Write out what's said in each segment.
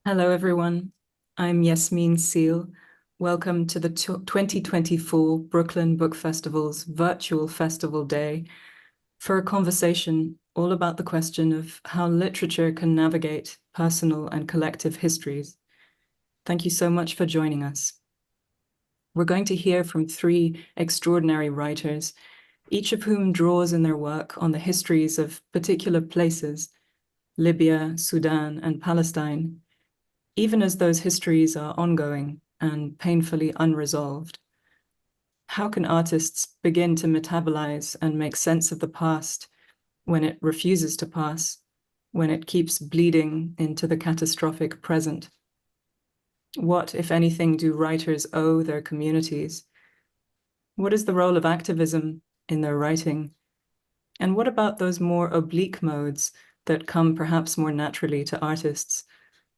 Hello, everyone. I'm Yasmine Seale. Welcome to the 2024 Brooklyn Book Festival's virtual festival day for a conversation all about the question of how literature can navigate personal and collective histories. Thank you so much for joining us. We're going to hear from three extraordinary writers, each of whom draws in their work on the histories of particular places, Libya, Sudan, and Palestine, even as those histories are ongoing and painfully unresolved. How can artists begin to metabolize and make sense of the past when it refuses to pass, when it keeps bleeding into the catastrophic present? What, if anything, do writers owe their communities? What is the role of activism in their writing? And what about those more oblique modes that come perhaps more naturally to artists?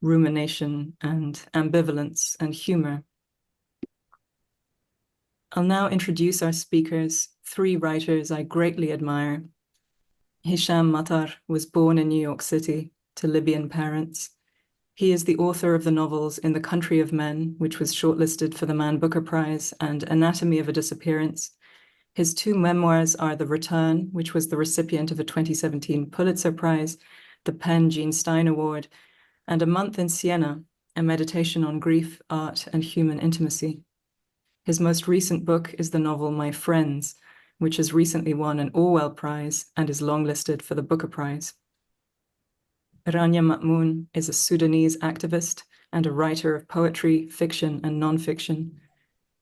Rumination and ambivalence and humor. I'll now introduce our speakers, three writers I greatly admire. Hisham Matar was born in New York City to Libyan parents. He is the author of the novels In the Country of Men, which was shortlisted for the Man Booker Prize, and Anatomy of a Disappearance. His two memoirs are The Return, which was the recipient of a 2017 Pulitzer Prize, the Penn Gene Stein Award, and A Month in Siena, a meditation on grief, art, and human intimacy. His most recent book is the novel My Friends, which has recently won an Orwell Prize and is longlisted for the Booker Prize. Rania Mamoun is a Sudanese activist and a writer of poetry, fiction, and nonfiction.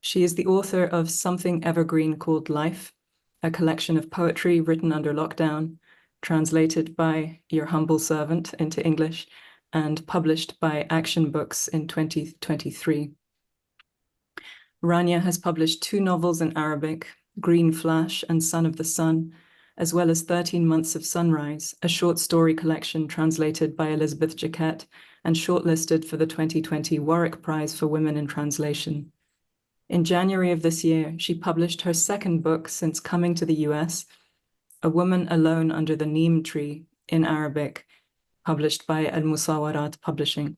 She is the author of Something Evergreen Called Life, a collection of poetry written under lockdown, translated by your humble servant into English, and published by Action Books in 2023. Rania has published two novels in Arabic, Green Flash and Son of the Sun, as well as 13 Months of Sunrise, a short story collection translated by Elizabeth Jaquette and shortlisted for the 2020 Warwick Prize for Women in Translation. In January of this year, she published her second book since coming to the US, A Woman Alone Under the Neem Tree, in Arabic, published by Al-Musawarat Publishing.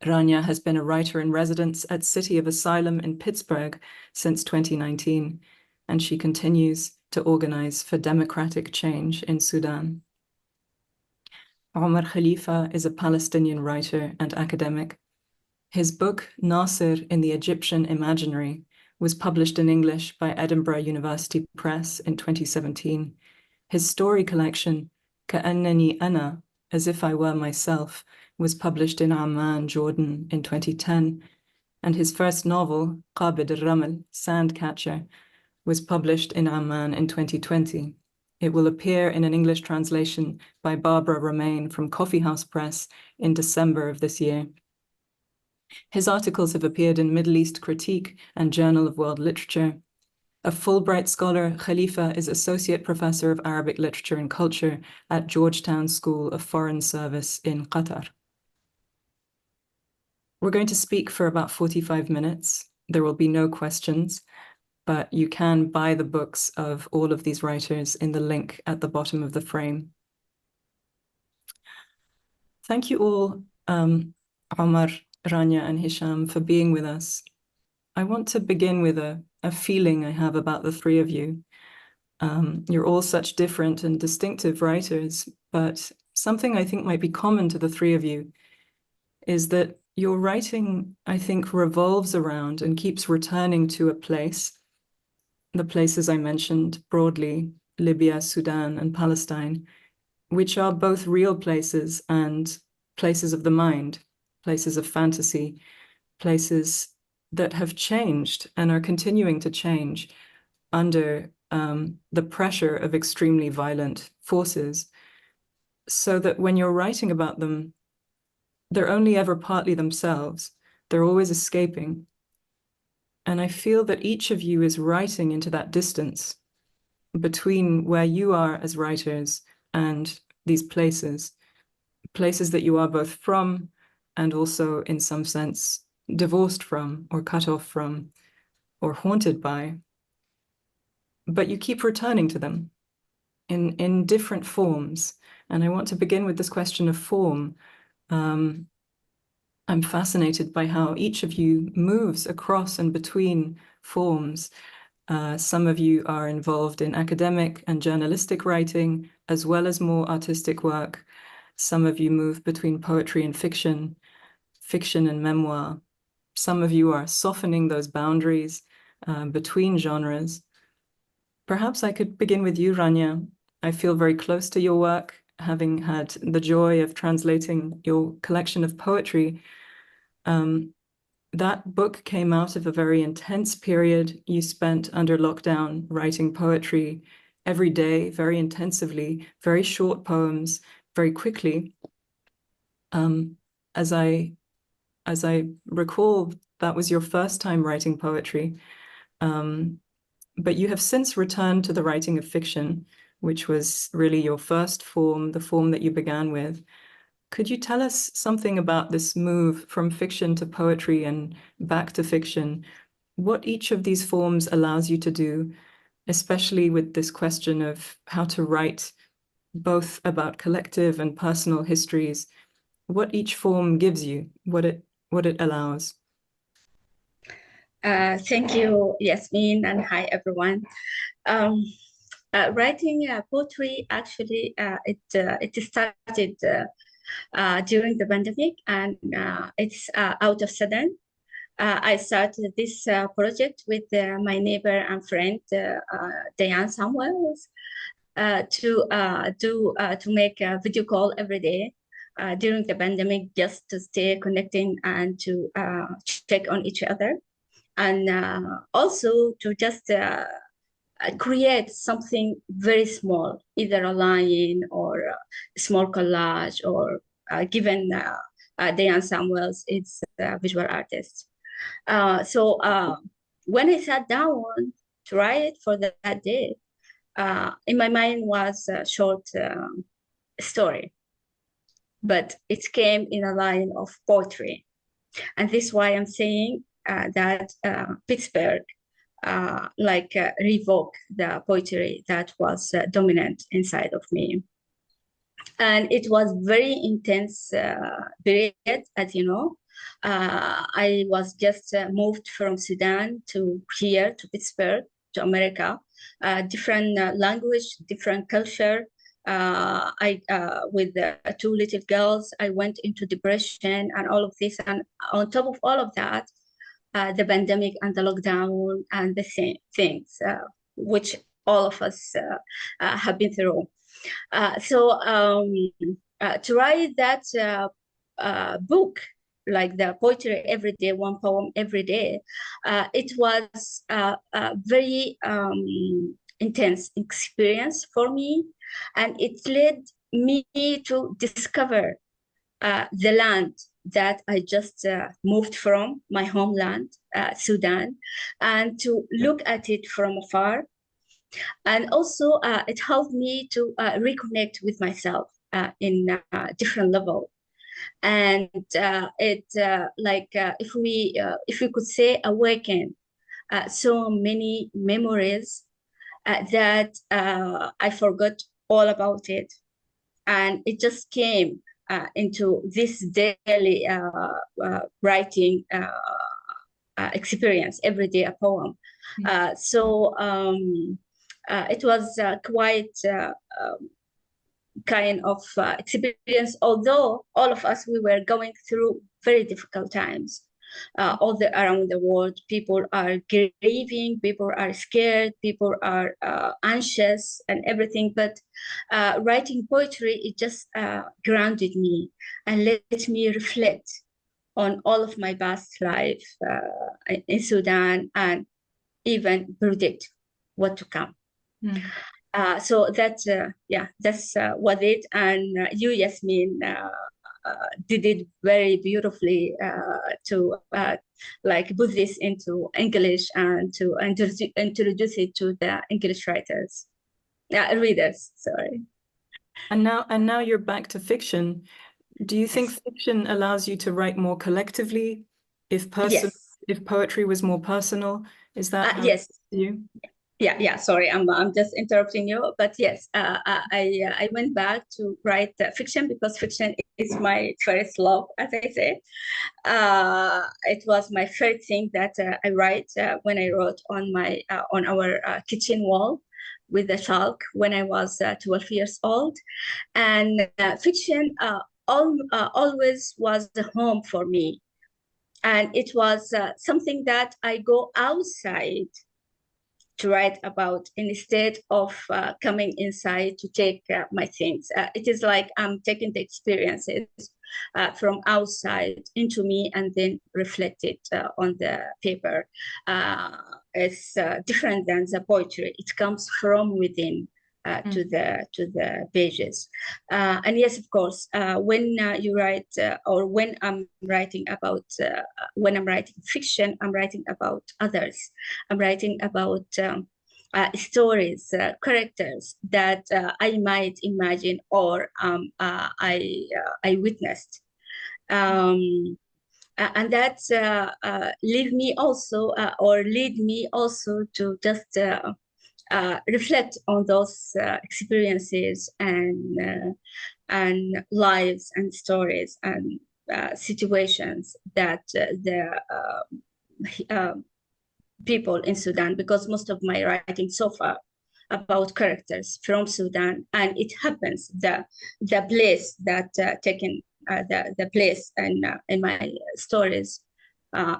Rania has been a writer in residence at City of Asylum in Pittsburgh since 2019, and she continues to organize for democratic change in Sudan. Omar Khalifah is a Palestinian writer and academic. His book, Nasser in the Egyptian Imaginary, was published in English by Edinburgh University Press in 2017. His story collection, Ka'annani Ana, As If I Were Myself, was published in Amman, Jordan in 2010, and his first novel, Qabid al-Ramal, Sandcatcher, was published in Amman in 2020. It will appear in an English translation by Barbara Romaine from Coffee House Press in December of this year. His articles have appeared in Middle East Critique and Journal of World Literature. A Fulbright scholar, Khalifa is Associate Professor of Arabic Literature and Culture at Georgetown School of Foreign Service in Qatar. We're going to speak for about 45 minutes. There will be no questions, but you can buy the books of all of these writers in the link at the bottom of the frame. Thank you all, Omar, Rania, and Hisham, for being with us. I want to begin with a feeling I have about the three of you. You're all such different and distinctive writers, but something I think might be common to the three of you is that your writing, I think, revolves around and keeps returning to a place, the places I mentioned broadly, Libya, Sudan, and Palestine, which are both real places and places of the mind, places of fantasy, places that have changed and are continuing to change under the pressure of extremely violent forces, so that when you're writing about them, they're only ever partly themselves. They're always escaping. And I feel that each of you is writing into that distance between where you are as writers and these places that you are both from and also in some sense divorced from or cut off from or haunted by. But you keep returning to them in different forms. And I want to begin with this question of form. I'm fascinated by how each of you moves across and between forms. Some of you are involved in academic and journalistic writing, as well as more artistic work. Some of you move between poetry and fiction, fiction and memoir. Some of you are softening those boundaries between genres. Perhaps I could begin with you, Rania. I feel very close to your work, having had the joy of translating your collection of poetry. That book came out of a very intense period you spent under lockdown writing poetry every day, very intensively, very short poems, very quickly. As I recall, that was your first time writing poetry. But you have since returned to the writing of fiction, which was really your first form, the form that you began with. Could you tell us something about this move from fiction to poetry and back to fiction? What each of these forms allows you to do, especially with this question of how to write both about collective and personal histories, what each form gives you, what it allows. Thank you, Yasmine, and hi, everyone. Writing poetry, actually, it started during the pandemic, and it's out of sudden. I started this project with my neighbor and friend, Diane Samuels, to make a video call every day during the pandemic, just to stay connecting and to check on each other. And also to just create something very small, either a line or a small collage, or given Diane Samuels is a visual artist. So when I sat down to write for that day, in my mind was a short story, but it came in a line of poetry. And this is why I'm saying that Pittsburgh revoke the poetry that was dominant inside of me. And it was very intense period, as you know. I was just moved from Sudan to here, to Pittsburgh, to America. Different language, different culture. With two little girls, I went into depression and all of this. And on top of all of that, the pandemic and the lockdown and the same things, which all of us have been through. So to write that book, like the poetry every day, one poem every day, it was a very intense experience for me. And it led me to discover the land that I just moved from, my homeland, Sudan, and to look at it from afar. And also it helped me to reconnect with myself in a different level. And if we could say, awaken so many memories that I forgot all about it. And it just came into this daily writing experience, every day a poem. So it was quite kind of experience, although all of us, we were going through very difficult times. All around the world, people are grieving, people are scared, people are anxious and everything. But writing poetry, it just grounded me and let me reflect on all of my past life in Sudan, and even predict what to come. So that's what it. And you, Yasmine, did it very beautifully to put this into English and to introduce it to the English readers. Sorry. And now you're back to fiction. Do you think fiction allows you to write more collectively? If poetry was more personal, is that how yes? You? Yeah. Sorry, I'm just interrupting you, but yes, I went back to write fiction because fiction is my first love, as I say. It was my first thing that I write when I wrote on my on our kitchen wall with the chalk when I was 12 years old. And fiction always was the home for me. And it was something that I go outside to write about instead of coming inside to take my things. It is like I'm taking the experiences from outside into me and then reflect it on the paper. It's different than the poetry. It comes from within. To the pages, and yes, of course, when you write or when I'm writing about when I'm writing fiction, I'm writing about others. I'm writing about stories, characters that I might imagine or I witnessed. And that lead me also to just reflect on those experiences and lives and stories and situations that the people in Sudan, because most of my writing so far about characters from Sudan, and it happens the place that taken the place in my stories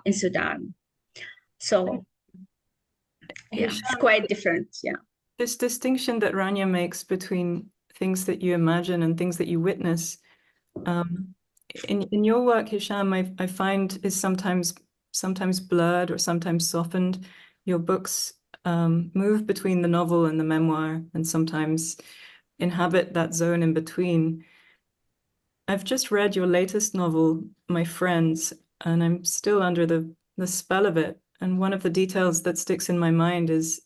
in Sudan. So yeah, it's quite different. Yeah. This distinction that Rania makes between things that you imagine and things that you witness, in your work, Hisham, I find is sometimes blurred or sometimes softened. Your books move between the novel and the memoir, and sometimes inhabit that zone in between. I've just read your latest novel, My Friends, and I'm still under the spell of it. And one of the details that sticks in my mind is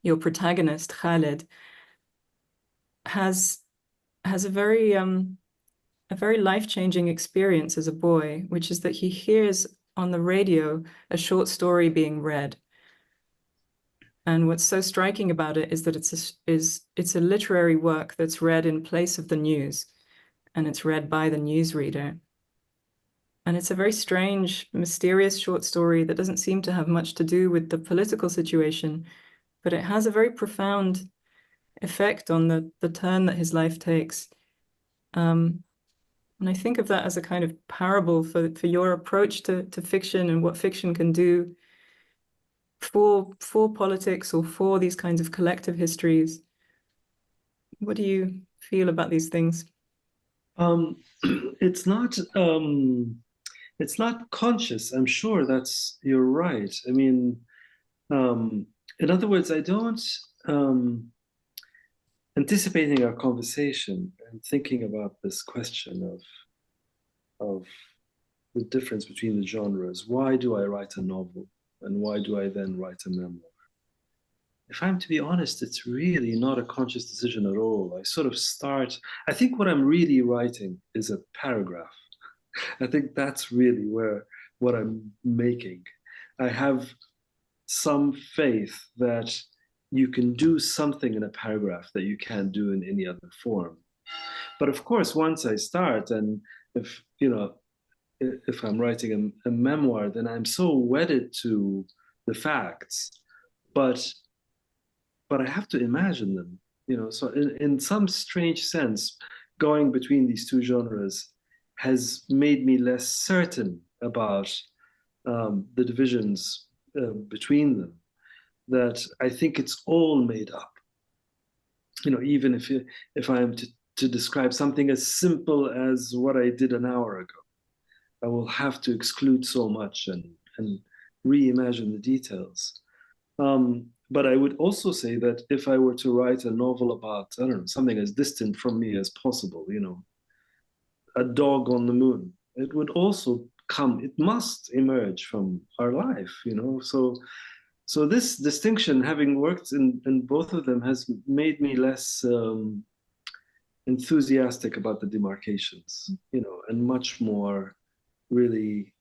your protagonist, Khaled, has a very life-changing experience as a boy, which is that he hears on the radio a short story being read. And what's so striking about it is that it's a literary work that's read in place of the news, and it's read by the newsreader. And it's a very strange, mysterious short story that doesn't seem to have much to do with the political situation, but it has a very profound effect on the turn that his life takes. And I think of that as a kind of parable for your approach to fiction and what fiction can do for politics or for these kinds of collective histories. What do you feel about these things? It's not conscious. I'm sure you're right. I mean, in other words, I don't anticipating our conversation and thinking about this question of the difference between the genres. Why do I write a novel, and why do I then write a memoir? If I'm to be honest, it's really not a conscious decision at all. I think what I'm really writing is a paragraph. I think that's really what I'm making. I have some faith that you can do something in a paragraph that you can't do in any other form. But of course, once I start, and if I'm writing a memoir, then I'm so wedded to the facts. But I have to imagine them, So in some strange sense, going between these two genres has made me less certain about the divisions between them. That I think it's all made up. Even if I am to describe something as simple as what I did an hour ago, I will have to exclude so much and reimagine the details. But I would also say that if I were to write a novel about, I don't know, something as distant from me as possible, a dog on the moon, it would also it must emerge from our life, So this distinction, having worked in both of them, has made me less enthusiastic about the demarcations, and much more really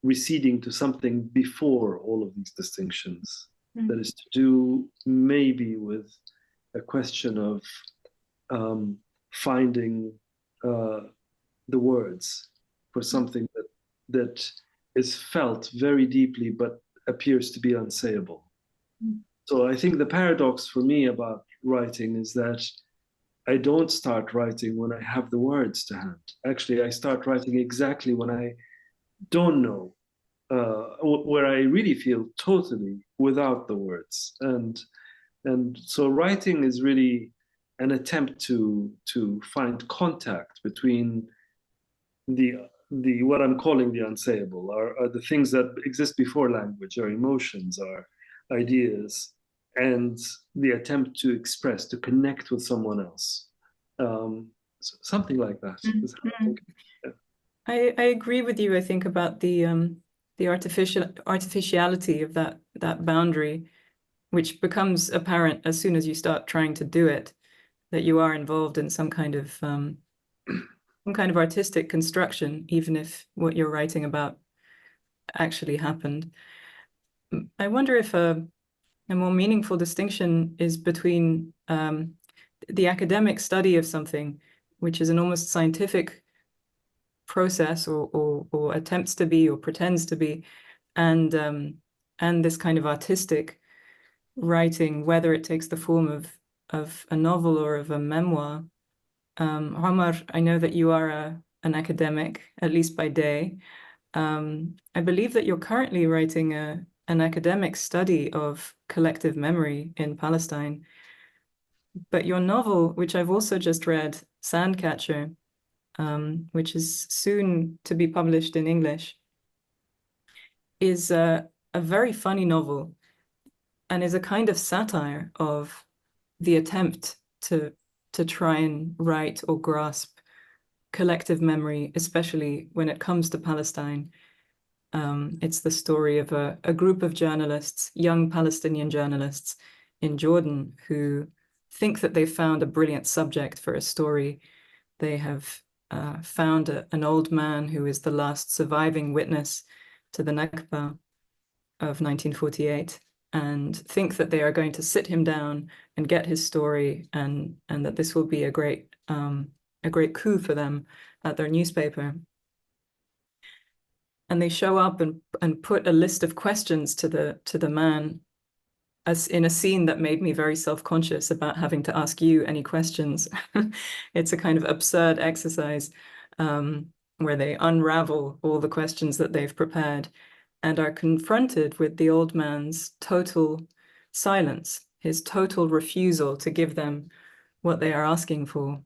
receding to something before all of these distinctions. That is to do maybe with a question of finding the words for something that is felt very deeply but appears to be unsayable. So I think the paradox for me about writing is that I don't start writing when I have the words to hand. Actually, I start writing exactly when I don't know, where I really feel totally without the words. And so writing is really an attempt to find contact between the what I'm calling the unsayable, are the things that exist before language, our emotions, our ideas, and the attempt to express, to connect with someone else. So something like that is how I think. Yeah. I agree with you, I think, about the artificiality of that boundary, which becomes apparent as soon as you start trying to do it, that you are involved in some kind of artistic construction, even if what you're writing about actually happened. I wonder if a more meaningful distinction is between the academic study of something, which is an almost scientific process or attempts to be or pretends to be, and this kind of artistic writing, whether it takes the form of a novel or of a memoir. Omar, I know that you are an academic, at least by day. I believe that you're currently writing an academic study of collective memory in Palestine. But your novel, which I've also just read, Sandcatcher, which is soon to be published in English, is a very funny novel and is a kind of satire of the attempt to try and write or grasp collective memory, especially when it comes to Palestine. It's the story of a group of journalists, young Palestinian journalists in Jordan, who think that they've found a brilliant subject for a story. They have found an old man who is the last surviving witness to the Nakba of 1948, and think that they are going to sit him down and get his story, and that this will be a great coup for them at their newspaper. And they show up and put a list of questions to the man, as in a scene that made me very self-conscious about having to ask you any questions. It's a kind of absurd exercise where they unravel all the questions that they've prepared and are confronted with the old man's total silence, his total refusal to give them what they are asking for.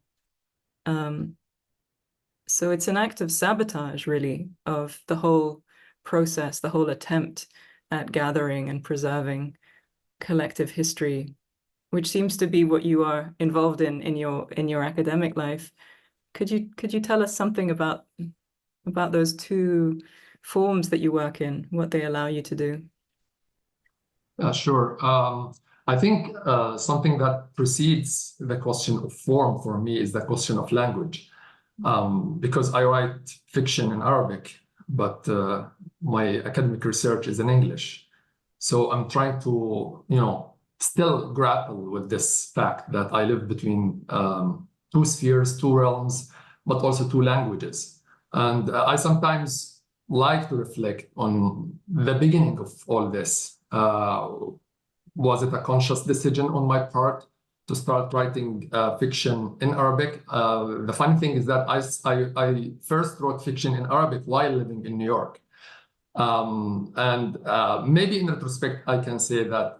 So it's an act of sabotage, really, of the whole process, the whole attempt at gathering and preserving collective history, which seems to be what you are involved in your academic life. Could you tell us something about those two forms that you work in, what they allow you to do? Sure. I think something that precedes the question of form for me is the question of language. Because I write fiction in Arabic, but my academic research is in English. So I'm trying to, still grapple with this fact that I live between two spheres, two realms, but also two languages. And I sometimes like to reflect on the beginning of all this. Was it a conscious decision on my part to start writing fiction in Arabic? The funny thing is that I first wrote fiction in Arabic while living in New York. Maybe in retrospect, I can say that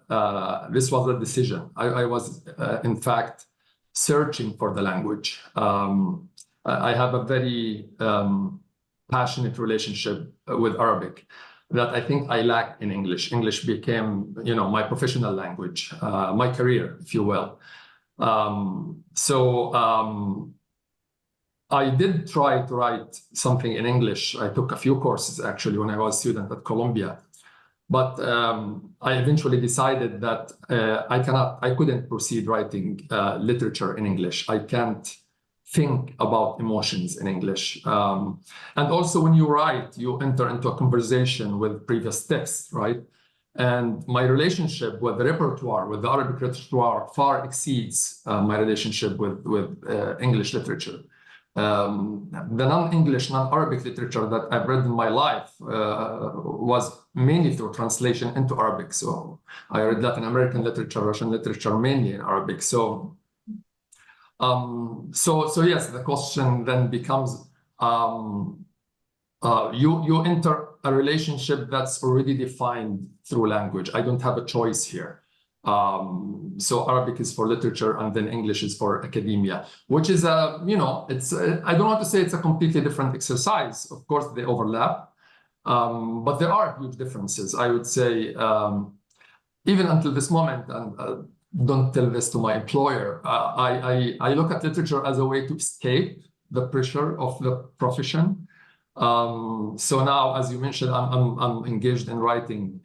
this was a decision. I was, in fact, searching for the language. I have a very passionate relationship with Arabic that I think I lack in English. English became, my professional language, my career, if you will. I did try to write something in English. I took a few courses actually when I was a student at Columbia, but I eventually decided that I couldn't proceed writing literature in English. I can't think about emotions in English. And also when you write, you enter into a conversation with previous texts, right? And my relationship with the repertoire, with the Arabic repertoire, far exceeds my relationship with English literature. The non-English, non-Arabic literature that I've read in my life was mainly through translation into Arabic. So I read Latin American literature, Russian literature, mainly in Arabic. So yes, the question then becomes, you enter a relationship that's already defined through language. I don't have a choice here. So Arabic is for literature, and then English is for academia, which is it's I don't want to say it's a completely different exercise. Of course, they overlap, but there are huge differences. I would say, even until this moment, and don't tell this to my employer, I look at literature as a way to escape the pressure of the profession. So now, as you mentioned, I'm engaged in writing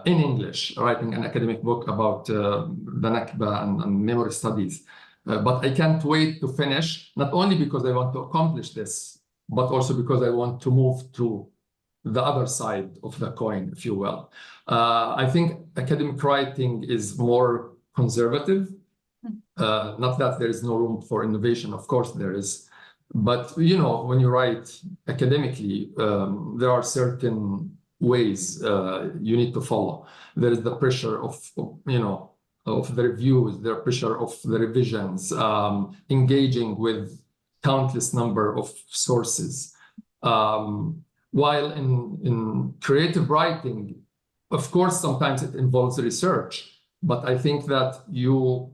in English, writing an academic book about the Nakba and memory studies. But I can't wait to finish, not only because I want to accomplish this, but also because I want to move to the other side of the coin, if you will. I think academic writing is more conservative. Not that there is no room for innovation, of course there is. But, when you write academically, there are certain ways you need to follow. There is the pressure of the reviews, the pressure of the revisions, engaging with countless number of sources. While in creative writing, of course, sometimes it involves research, but I think that you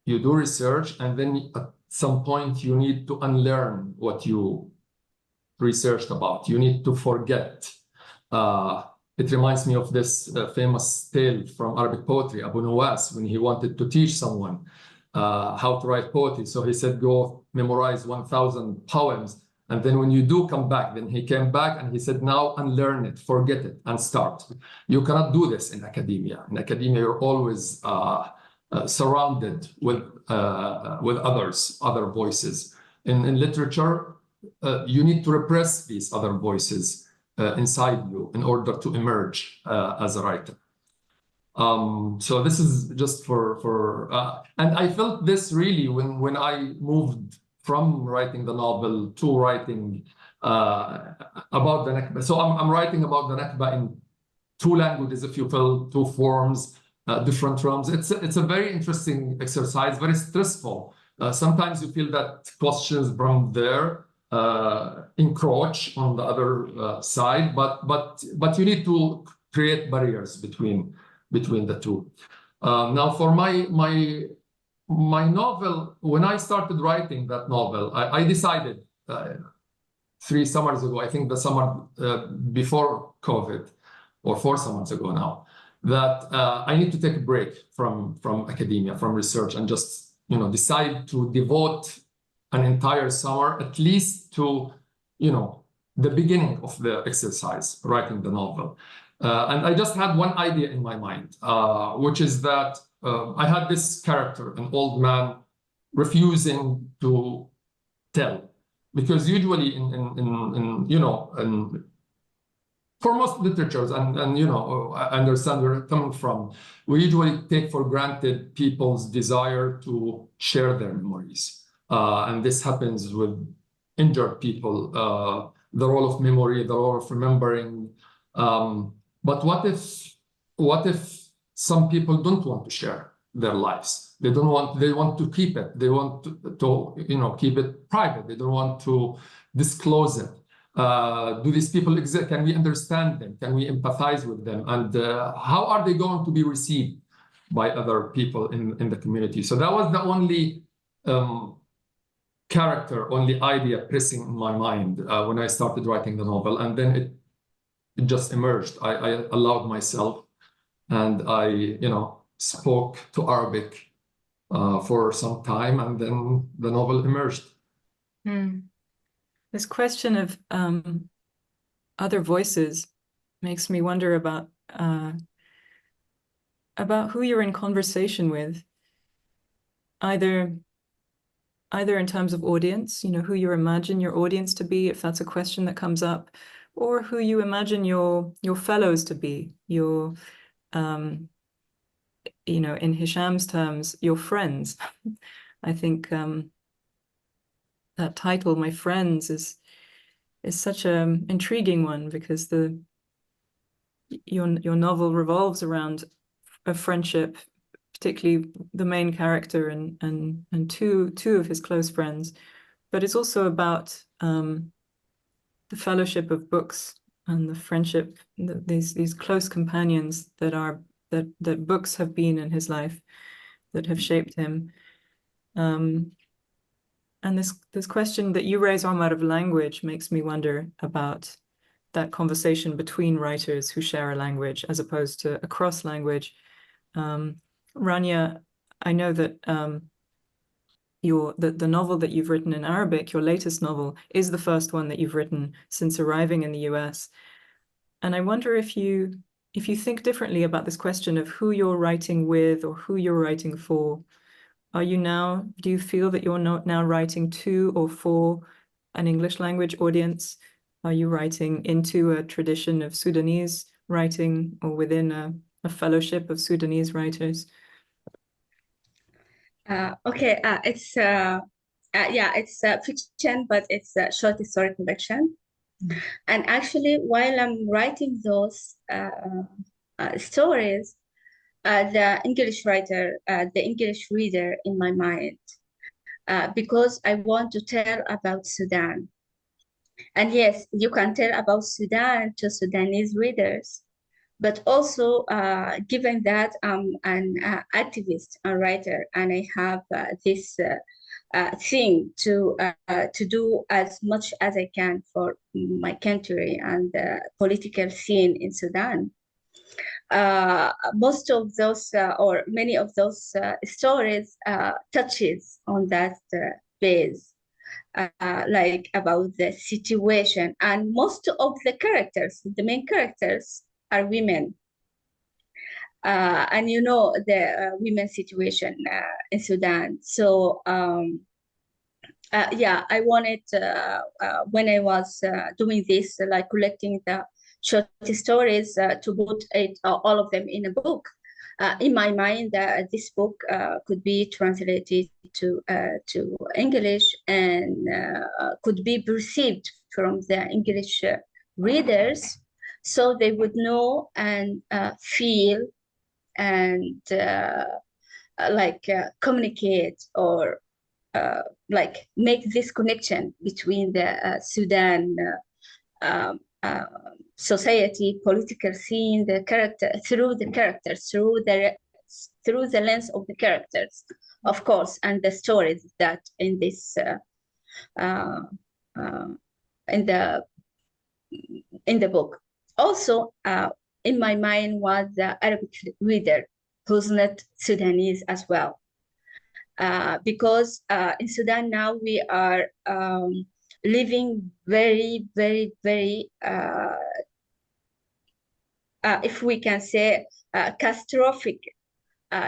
do research, and then at some point you need to unlearn what you researched about. You need to forget. It reminds me of this famous tale from Arabic poetry, Abu Nuwas, when he wanted to teach someone how to write poetry. So he said, go memorize 1,000 poems. And then when you do come back, then he came back and he said, now unlearn it, forget it, and start. You cannot do this in academia. In academia, you're always surrounded with others, other voices. In literature, you need to repress these other voices inside you in order to emerge as a writer. So this is just and I felt this really when I moved from writing the novel to writing about the Nakba. So I'm writing about the Nakba in 2 languages, if you will, 2 forms, different realms. It's a very interesting exercise, very stressful. Sometimes you feel that questions from there encroach on the other side, but you need to create barriers between the two. Now, for my novel, when I started writing that novel, I decided 3 summers ago, I think the summer before COVID, or 4 summers ago now, that I need to take a break from academia, from research, and just decide to devote an entire summer at least to the beginning of the exercise, writing the novel. And I just had one idea in my mind, which is that I had this character, an old man, refusing to tell, because usually for most literatures, and I understand where you're coming from, we usually take for granted people's desire to share their memories, and this happens with injured people. The role of memory, the role of remembering. But what if some people don't want to share their lives? They want to keep it. They want to keep it private. They don't want to disclose it. Do these people exist? Can we understand them? Can we empathize with them? And how are they going to be received by other people in the community? So that was the only character, only idea pressing in my mind when I started writing the novel. And then it just emerged. I allowed myself, and I spoke to Arabic for some time, and then the novel emerged. This question of other voices makes me wonder about who you're in conversation with, either in terms of audience, who you imagine your audience to be, if that's a question that comes up, or who you imagine your fellows to be, your you know, in Hisham's terms, your friends. I think that title, My Friends, is such an intriguing one, because your novel revolves around a friendship, particularly the main character and two of his close friends, but it's also about the fellowship of books and the friendship, these close companions that books have been in his life, that have shaped him. And this question that you raise, Omar, of language makes me wonder about that conversation between writers who share a language as opposed to across language. Rania, I know that the novel that you've written in Arabic, your latest novel, is the first one that you've written since arriving in the US. And I wonder if you think differently about this question of who you're writing with or who you're writing for. Do you feel that you're not now writing to or for an English language audience? Are you writing into a tradition of Sudanese writing or within a fellowship of Sudanese writers? Okay, it's fiction, but it's a short story collection. And actually, while I'm writing those stories, the English writer, the English reader in my mind, because I want to tell about Sudan. And yes, you can tell about Sudan to Sudanese readers, but also given that I'm an activist, a writer, and I have this thing to do as much as I can for my country and the political scene in Sudan. Most of those or many of those stories touches on that base. Like about the situation, and most of the characters, the main characters, are women. And you know the women's situation in Sudan. So I wanted, when I was doing this, like collecting the short stories, to put all of them in a book. In my mind, this book could be translated to English and could be perceived from the English readers, so they would know and feel and communicate or like make this connection between the Sudan society, political scene, the character, through the characters, through the lens of the characters, of course, and the stories that in this in the book. Also, in my mind was the Arabic reader who's not Sudanese as well, because in Sudan now we are living very, very, very, if we can say, catastrophic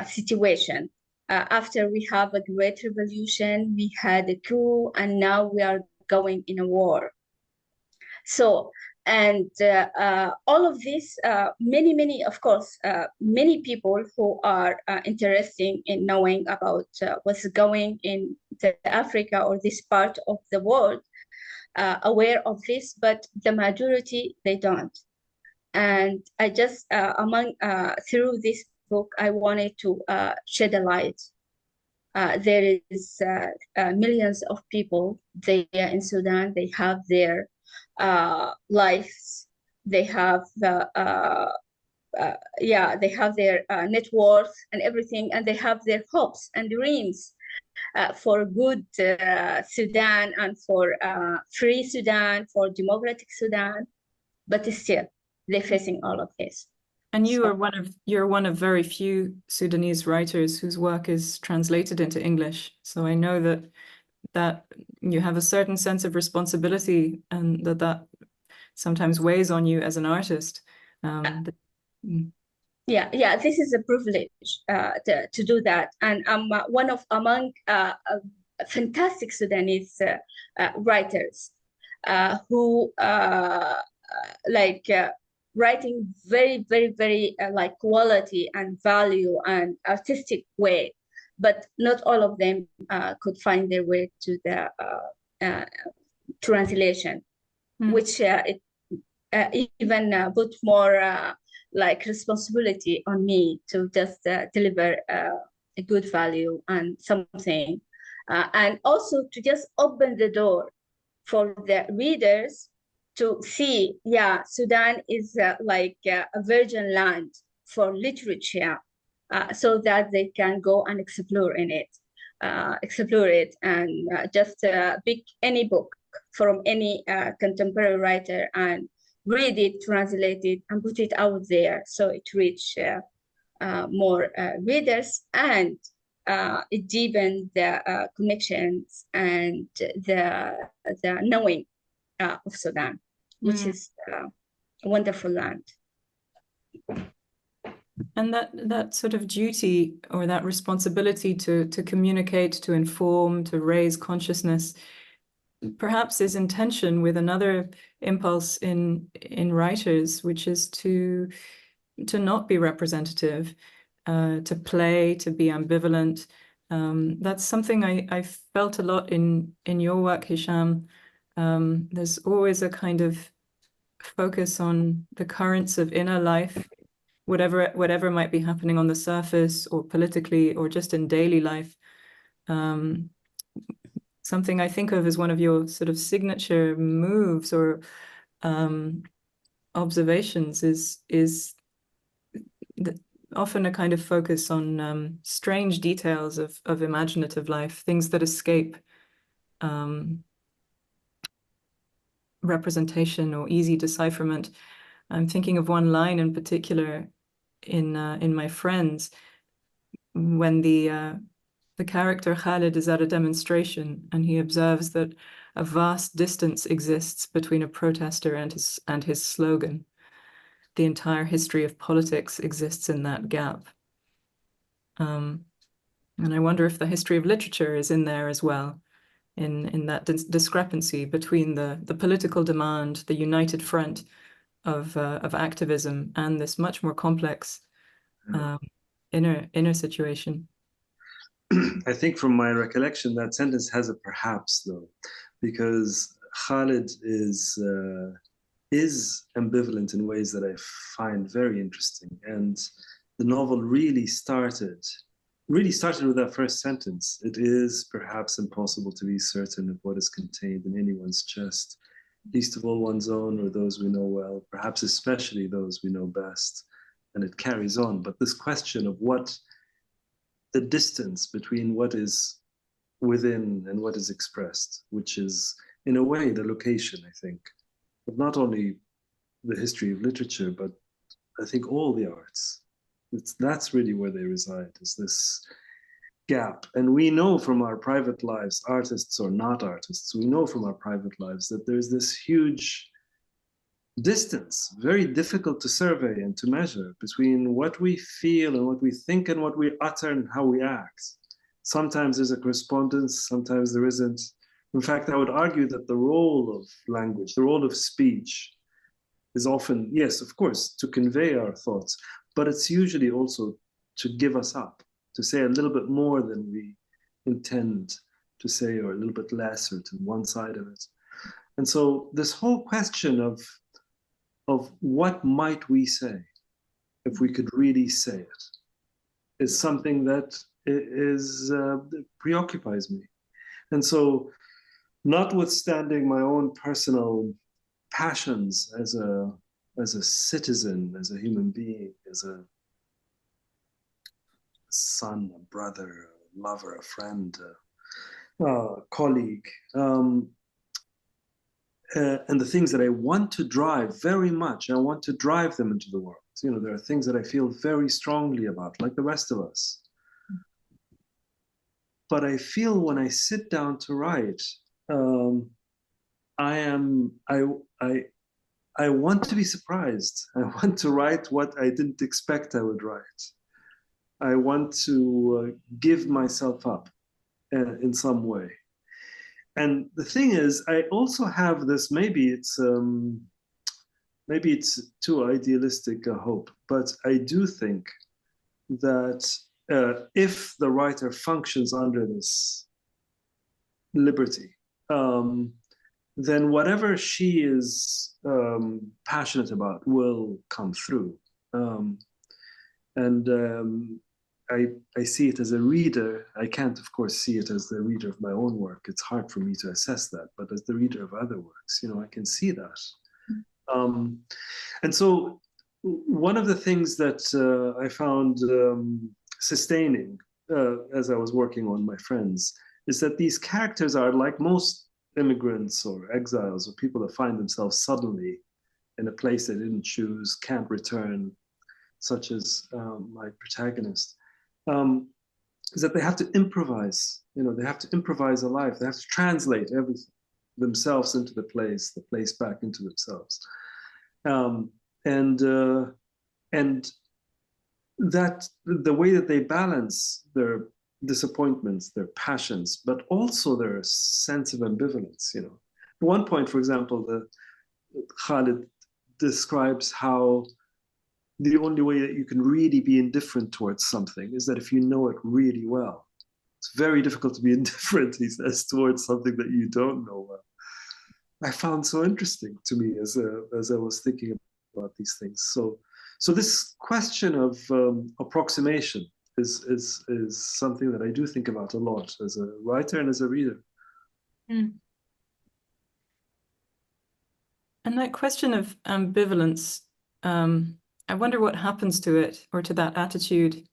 situation. After we have a great revolution, we had a coup, and now we are going in a war. So, and all of this, many, of course, many people who are interested in knowing about what's going in Africa or this part of the world, aware of this, but the majority, they don't. And I just, through this book, I wanted to shed a light. There is millions of people there in Sudan. They have their lives. They have they have their net worth and everything, and they have their hopes and dreams for good Sudan and for free Sudan, for democratic Sudan, but still they're facing all of this. And you're one of very few Sudanese writers whose work is translated into English. So I know that you have a certain sense of responsibility, and that sometimes weighs on you as an artist. Yeah, this is a privilege to do that, and I'm one of among fantastic Sudanese writers who writing very, very, very like quality and value and artistic way, but not all of them could find their way to the translation, which it even put more like responsibility on me to just deliver a good value and something, and also to just open the door for the readers to see, yeah, Sudan is like a virgin land for literature, so that they can go and explore it, and just pick any book from any contemporary writer and read it, translate it, and put it out there so it reach more readers, and it deepens the connections and the knowing of Sudan, which is a wonderful land. And that sort of duty or that responsibility to communicate, to inform, to raise consciousness, perhaps is in tension with another impulse in writers, which is to not be representative, to play, to be ambivalent. That's something I felt a lot in your work, Hisham. There's always a kind of focus on the currents of inner life, whatever might be happening on the surface or politically or just in daily life. Something I think of as one of your sort of signature moves or observations is often a kind of focus on strange details of imaginative life, things that escape representation or easy decipherment. I'm thinking of one line in particular in My Friends, when the character Khalid is at a demonstration and he observes that a vast distance exists between a protester and his slogan. The entire history of politics exists in that gap. And I wonder if the history of literature is in there as well, in that discrepancy between the political demand, the united front of activism, and this much more complex inner situation. I think from my recollection, that sentence has a perhaps, though, because Khalid is ambivalent in ways that I find very interesting. And the novel really started with that first sentence. It is perhaps impossible to be certain of what is contained in anyone's chest, least of all one's own or those we know well, perhaps especially those we know best. And it carries on. But this question of what the distance between what is within and what is expressed, which is in a way the location, I think, of not only the history of literature, but I think all the arts. That's really where they reside, is this gap. And we know from our private lives, artists or not artists, we know from our private lives that there's this huge distance, very difficult to survey and to measure, between what we feel and what we think and what we utter and how we act. Sometimes there's a correspondence, sometimes there isn't. In fact, I would argue that the role of language, the role of speech, is often, yes, of course, to convey our thoughts, but it's usually also to give us up, to say a little bit more than we intend to say, or a little bit less, or to one side of it. And so this whole question of what might we say if we could really say it is something that preoccupies me. And so, notwithstanding my own personal passions as a citizen, as a human being, as a son, a brother, a lover, a friend, a colleague, and the things that I want to drive very much, I want to drive them into the world. You know, there are things that I feel very strongly about, like the rest of us. But I feel when I sit down to write, I want to be surprised. I want to write what I didn't expect I would write. I want to give myself up in some way. And the thing is, I also have this, maybe it's maybe it's too idealistic a hope, but I do think that if the writer functions under this liberty, then whatever she is passionate about will come through. I see it as a reader. I can't, of course, see it as the reader of my own work. It's hard for me to assess that, but as the reader of other works, I can see that. And so one of the things that I found sustaining as I was working on My Friends is that these characters are like most immigrants or exiles or people that find themselves suddenly in a place they didn't choose, can't return, such as my protagonist, is that they have to improvise. They have to improvise a life. They have to translate everything, themselves into the place back into themselves. And that the way that they balance their disappointments, their passions, but also their sense of ambivalence. At one point, for example, Khalid describes how the only way that you can really be indifferent towards something is that if you know it really well. It's very difficult to be indifferent, he says, towards something that you don't know well. I found so interesting to me as I was thinking about these things. So this question of approximation is something that I do think about a lot as a writer and as a reader. And that question of ambivalence, I wonder what happens to it or to that attitude.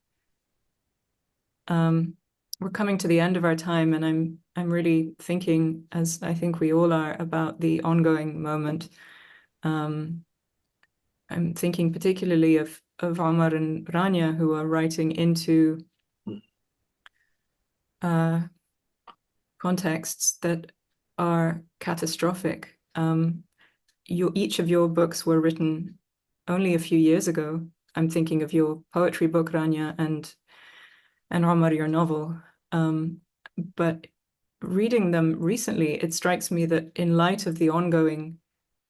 We're coming to the end of our time, and I'm really thinking, as I think we all are, about the ongoing moment. I'm thinking particularly of Omar and Rania, who are writing into contexts that are catastrophic. Each of your books were written only a few years ago. I'm thinking of your poetry book, Rania, and Omar, your novel. But reading them recently, it strikes me that in light of the ongoing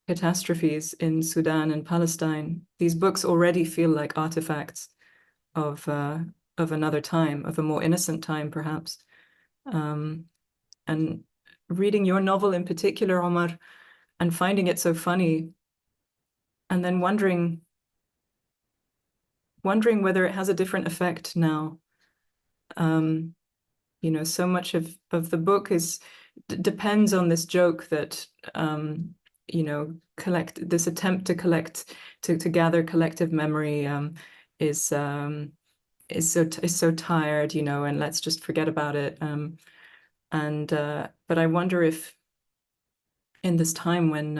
catastrophes in Sudan and Palestine, these books already feel like artifacts of another time, of a more innocent time, perhaps. And reading your novel in particular, Omar, and finding it so funny, and then wondering whether it has a different effect now. So much of the book depends on this joke that this attempt to gather collective memory is so tired, and let's just forget about it. But I wonder if in this time when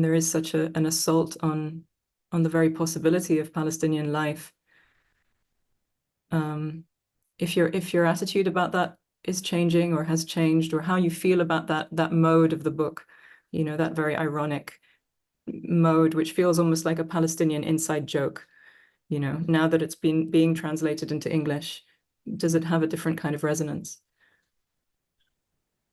there is such an assault on the very possibility of Palestinian life, if your attitude about that is changing or has changed, or how you feel about that mode of the book, that very ironic mode, which feels almost like a Palestinian inside joke, now that it's being translated into English, does it have a different kind of resonance?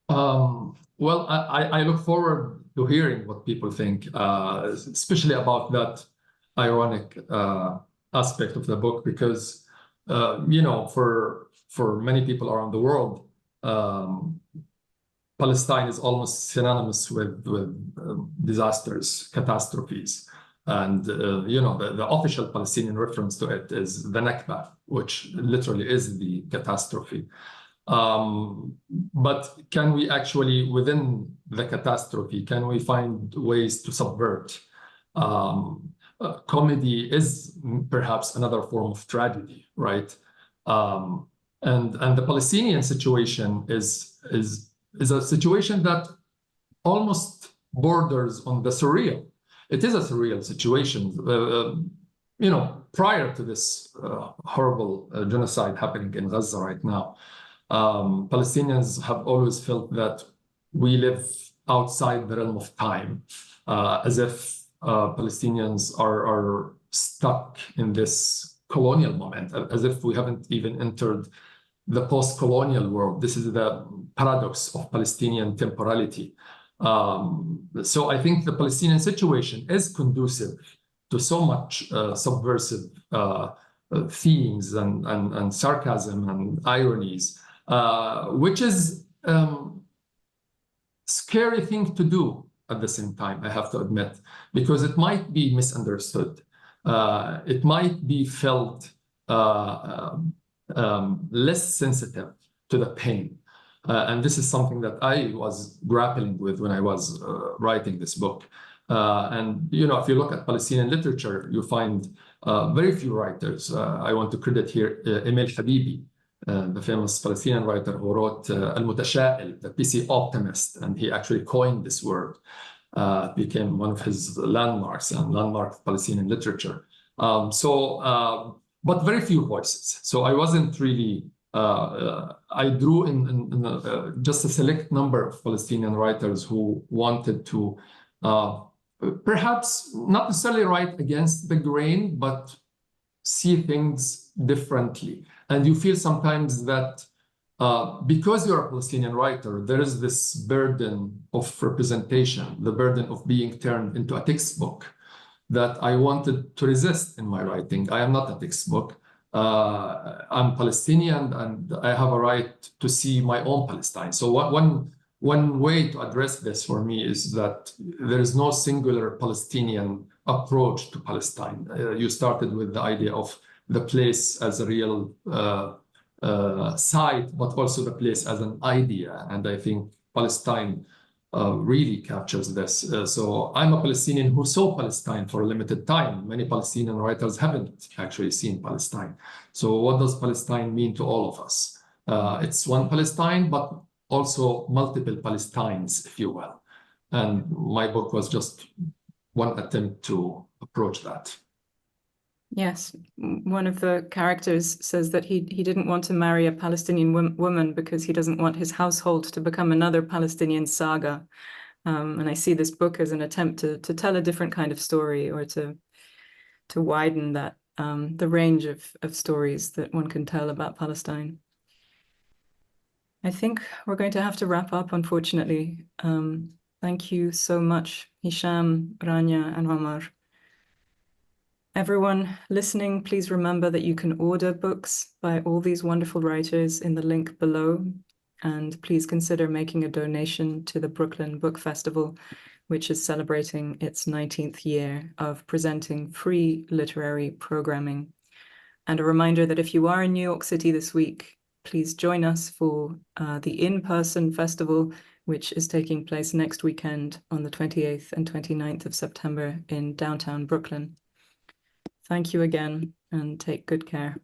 Well, I look forward to hearing what people think, especially about that ironic aspect of the book, because for many people around the world, Palestine is almost synonymous with disasters, catastrophes. And, the official Palestinian reference to it is the Nakba, which literally is the catastrophe. But can we actually, within the catastrophe, can we find ways to subvert? Comedy is perhaps another form of tragedy, right? And the Palestinian situation is a situation that almost borders on the surreal. It is a surreal situation. Prior to this horrible genocide happening in Gaza right now, Palestinians have always felt that we live outside the realm of time, as if Palestinians are stuck in this colonial moment, as if we haven't even entered the post-colonial world. This is the paradox of Palestinian temporality. So I think the Palestinian situation is conducive to so much subversive themes and sarcasm and ironies, which is scary thing to do at the same time, I have to admit, because it might be misunderstood. It might be felt less sensitive to the pain. And this is something that I was grappling with when I was writing this book. And, you know, if you look at Palestinian literature, you find very few writers. I want to credit here Emil Habibi, the famous Palestinian writer who wrote Al-Mutasha'il, the PC optimist, and he actually coined this word. Became one of his landmarks and landmark of Palestinian literature. But very few voices. So I wasn't really, I drew in just a select number of Palestinian writers who wanted to perhaps not necessarily write against the grain, but see things differently. And you feel sometimes that because you're a Palestinian writer, there is this burden of representation, the burden of being turned into a textbook that I wanted to resist in my writing. I am not a textbook. I'm Palestinian and I have a right to see my own Palestine. So one way to address this for me is that there is no singular Palestinian approach to Palestine. You started with the idea of the place as a real site, but also the place as an idea. And I think Palestine really captures this. So I'm a Palestinian who saw Palestine for a limited time. Many Palestinian writers haven't actually seen Palestine. So what does Palestine mean to all of us? It's one Palestine, but also multiple Palestines, if you will. And my book was just one attempt to approach that. Yes, one of the characters says that he didn't want to marry a Palestinian woman because he doesn't want his household to become another Palestinian saga. And I see this book as an attempt to tell a different kind of story, or to widen that the range of stories that one can tell about Palestine. I think we're going to have to wrap up, unfortunately. Thank you so much, Hisham, Rania, and Omar. Everyone listening, please remember that you can order books by all these wonderful writers in the link below. And please consider making a donation to the Brooklyn Book Festival, which is celebrating its 19th year of presenting free literary programming. And a reminder that if you are in New York City this week, please join us for the in-person festival, which is taking place next weekend on the 28th and 29th of September in downtown Brooklyn. Thank you again, and take good care.